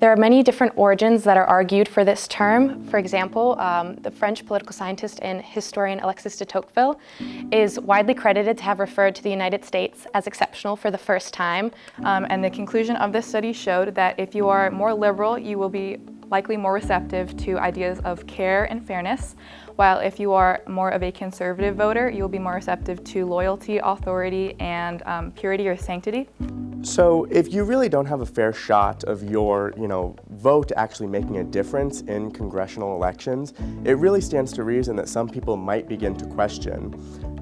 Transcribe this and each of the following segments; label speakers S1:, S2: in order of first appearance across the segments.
S1: There are many different origins that are argued for this term. For example, the French political scientist and historian Alexis de Tocqueville is widely credited to have referred to the United States as exceptional for the first time.
S2: And the conclusion of this study showed that if you are more liberal, you will be likely more receptive to ideas of care and fairness, while if you are more of a conservative voter, you will be more receptive to loyalty, authority, and purity or sanctity.
S3: So if you really don't have a fair shot of your, vote actually making a difference in congressional elections, it really stands to reason that some people might begin to question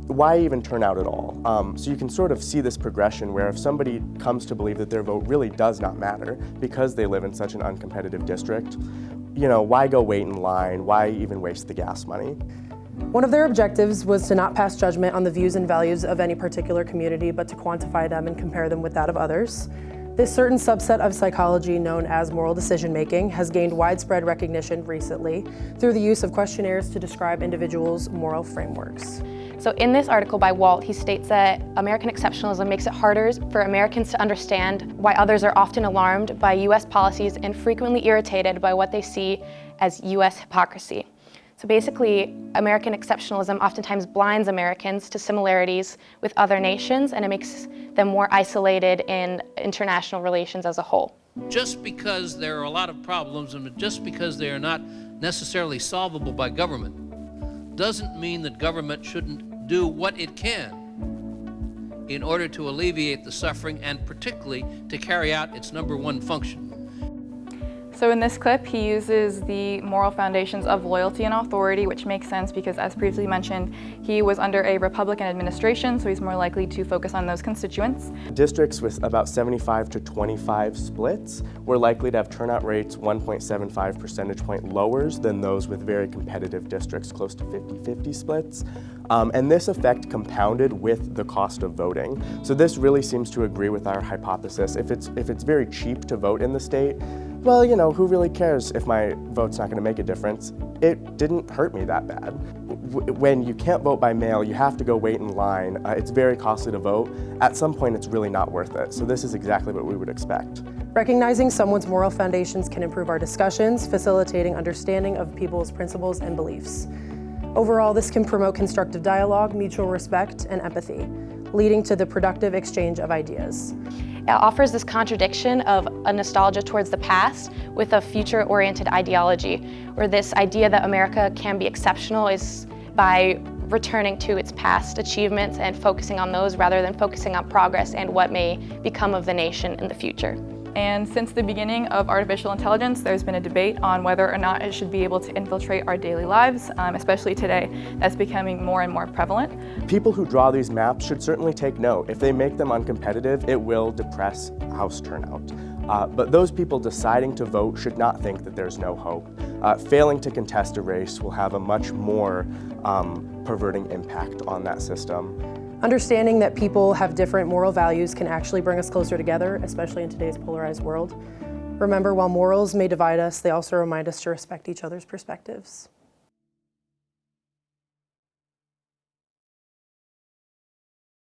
S3: why even turn out at all. So you can sort of see this progression where if somebody comes to believe that their vote really does not matter because they live in such an uncompetitive district, why go wait in line? Why even waste the gas money?
S4: One of their objectives was to not pass judgment on the views and values of any particular community, but to quantify them and compare them with that of others. This certain subset of psychology known as moral decision-making has gained widespread recognition recently through the use of questionnaires to describe individuals' moral frameworks.
S1: So in this article by Walt, he states that American exceptionalism makes it harder for Americans to understand why others are often alarmed by U.S. policies and frequently irritated by what they see as U.S. hypocrisy. So basically, American exceptionalism oftentimes blinds Americans to similarities with other nations, and it makes them more isolated in international relations as a whole.
S5: Just because there are a lot of problems and just because they are not necessarily solvable by government doesn't mean that government shouldn't do what it can in order to alleviate the suffering and particularly to carry out its number one function.
S2: So in this clip, he uses the moral foundations of loyalty and authority, which makes sense because, as previously mentioned, he was under a Republican administration, so he's more likely to focus on those constituents.
S3: Districts with about 75 to 25 splits were likely to have turnout rates 1.75 percentage point lower than those with very competitive districts close to 50-50 splits. And this effect compounded with the cost of voting. So this really seems to agree with our hypothesis. If it's very cheap to vote in the state, well, who really cares if my vote's not going to make a difference? It didn't hurt me that bad. When you can't vote by mail, you have to go wait in line. It's very costly to vote. At some point, it's really not worth it. So this is exactly what we would expect.
S4: Recognizing someone's moral foundations can improve our discussions, facilitating understanding of people's principles and beliefs. Overall, this can promote constructive dialogue, mutual respect, and empathy, leading to the productive exchange of ideas.
S1: It offers this contradiction of a nostalgia towards the past with a future-oriented ideology, where this idea that America can be exceptional is by returning to its past achievements and focusing on those rather than focusing on progress and what may become of the nation in the future.
S2: And since the beginning of artificial intelligence, there's been a debate on whether or not it should be able to infiltrate our daily lives, especially today. That's becoming more and more prevalent.
S3: People who draw these maps should certainly take note. If they make them uncompetitive, it will depress House turnout. But those people deciding to vote should not think that there's no hope. Failing to contest a race will have a much more perverting impact on that system.
S4: Understanding that people have different moral values can actually bring us closer together, especially in today's polarized world. Remember, while morals may divide us, they also remind us to respect each other's perspectives.